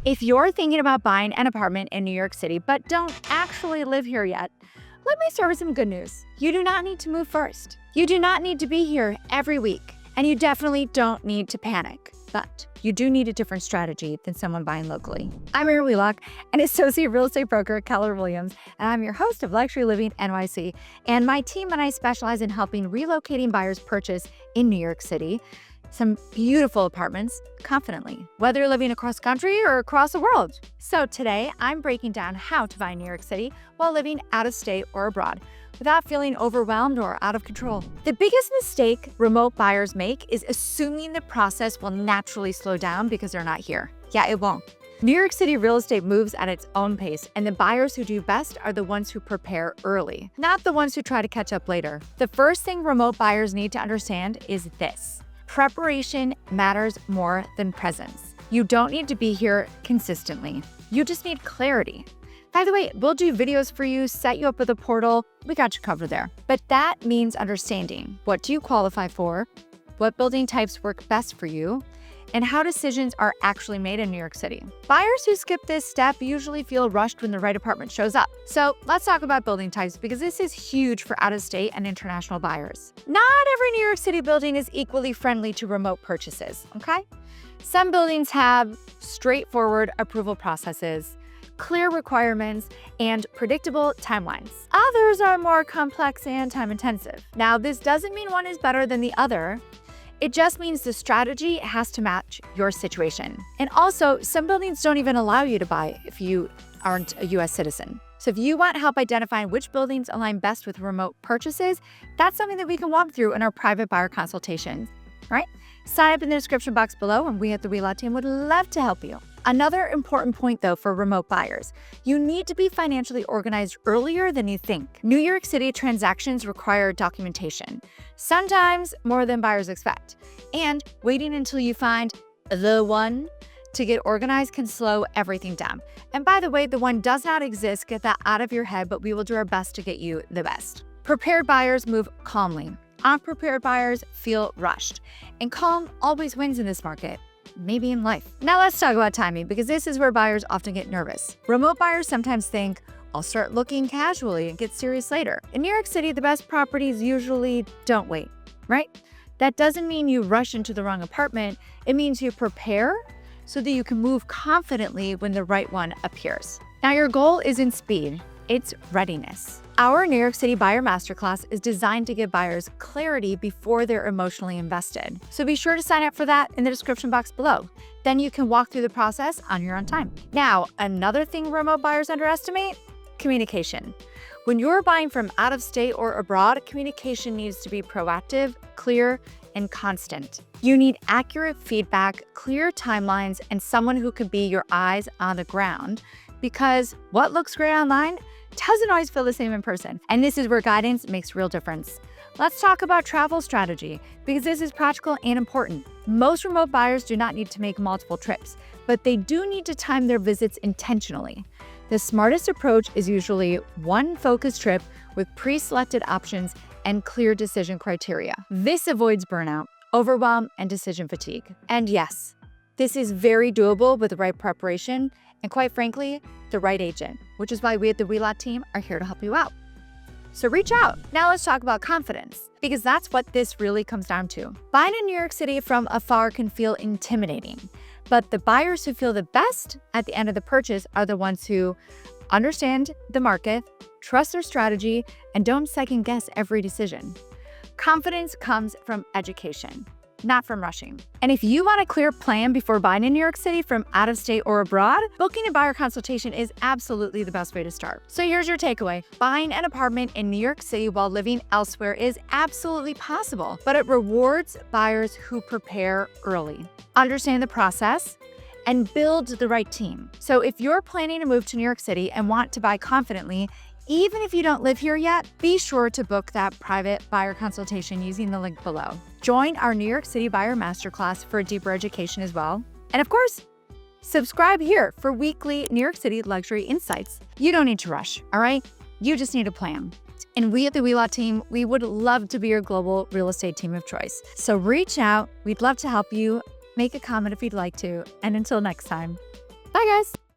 If you're thinking about buying an apartment in New York City but don't actually live here yet, let me start with some good news. You do not need to move first. You do not need to be here every week, and you definitely don't need to panic. But you do need a different strategy than someone buying locally. I'm Erin Wheelock, an associate real estate broker at Keller Williams, and I'm your host of Luxury Living NYC. And my team and I specialize in helping relocating buyers purchase in New York City some beautiful apartments confidently, whether you're living across country or across the world. So today, I'm breaking down how to buy in New York City while living out of state or abroad without feeling overwhelmed or out of control. The biggest mistake remote buyers make is assuming the process will naturally slow down because they're not here. Yeah, it won't. New York City real estate moves at its own pace, and the buyers who do best are the ones who prepare early, not the ones who try to catch up later. The first thing remote buyers need to understand is this: preparation matters more than presence. You don't need to be here consistently. You just need clarity. By the way, we'll do videos for you, set you up with a portal. We got you covered there. But that means understanding what do you qualify for, what building types work best for you, and how decisions are actually made in New York City. Buyers who skip this step usually feel rushed when the right apartment shows up. So let's talk about building types, because this is huge for out-of-state and international buyers. Not every New York City building is equally friendly to remote purchases, okay? Some buildings have straightforward approval processes, clear requirements, and predictable timelines. Others are more complex and time-intensive. Now, this doesn't mean one is better than the other. It just means the strategy has to match your situation. And also, some buildings don't even allow you to buy if you aren't a US citizen. So if you want help identifying which buildings align best with remote purchases, that's something that we can walk through in our private buyer consultations, right? Sign up in the description box below, and we at the Wheelock team would love to help you. Another important point, though, for remote buyers, you need to be financially organized earlier than you think. New York City transactions require documentation, sometimes more than buyers expect. And waiting until you find the one to get organized can slow everything down. And by the way, the one does not exist. Get that out of your head, but we will do our best to get you the best. Prepared buyers move calmly. Unprepared buyers feel rushed. And calm always wins in this market. Maybe in life. Now let's talk about timing, because this is where buyers often get nervous. Remote buyers sometimes think, I'll start looking casually and get serious later. In New York City, the best properties usually don't wait, right? That doesn't mean you rush into the wrong apartment. It means you prepare so that you can move confidently when the right one appears. Now, your goal isn't speed, it's readiness. Our New York City Buyer Masterclass is designed to give buyers clarity before they're emotionally invested. So be sure to sign up for that in the description box below. Then you can walk through the process on your own time. Now, another thing remote buyers underestimate: communication. When you're buying from out of state or abroad, communication needs to be proactive, clear, and constant. You need accurate feedback, clear timelines, and someone who can be your eyes on the ground, because what looks great online doesn't always feel the same in person. And this is where guidance makes real difference. Let's talk about travel strategy, because this is practical and important. Most remote buyers do not need to make multiple trips, but they do need to time their visits intentionally. The smartest approach is usually one focused trip with pre-selected options and clear decision criteria. This avoids burnout, overwhelm, and decision fatigue. And yes, this is very doable with the right preparation and, quite frankly, the right agent, which is why we at the Wheelock team are here to help you out. So reach out. Now let's talk about confidence, because that's what this really comes down to. Buying in New York City from afar can feel intimidating, but the buyers who feel the best at the end of the purchase are the ones who understand the market, trust their strategy, and don't second guess every decision. Confidence comes from education, not from rushing. And if you want a clear plan before buying in New York City from out of state or abroad, booking a buyer consultation is absolutely the best way to start. So here's your takeaway. Buying an apartment in New York City while living elsewhere is absolutely possible, but it rewards buyers who prepare early, understand the process, and build the right team. So if you're planning to move to New York City and want to buy confidently, even if you don't live here yet, be sure to book that private buyer consultation using the link below. Join our New York City Buyer Masterclass for deeper education as well. And of course, subscribe here for weekly New York City luxury insights. You don't need to rush, all right? You just need a plan. And we at the Wheelock team, we would love to be your global real estate team of choice. So reach out. We'd love to help you. Make a comment if you'd like to. And until next time. Bye, guys.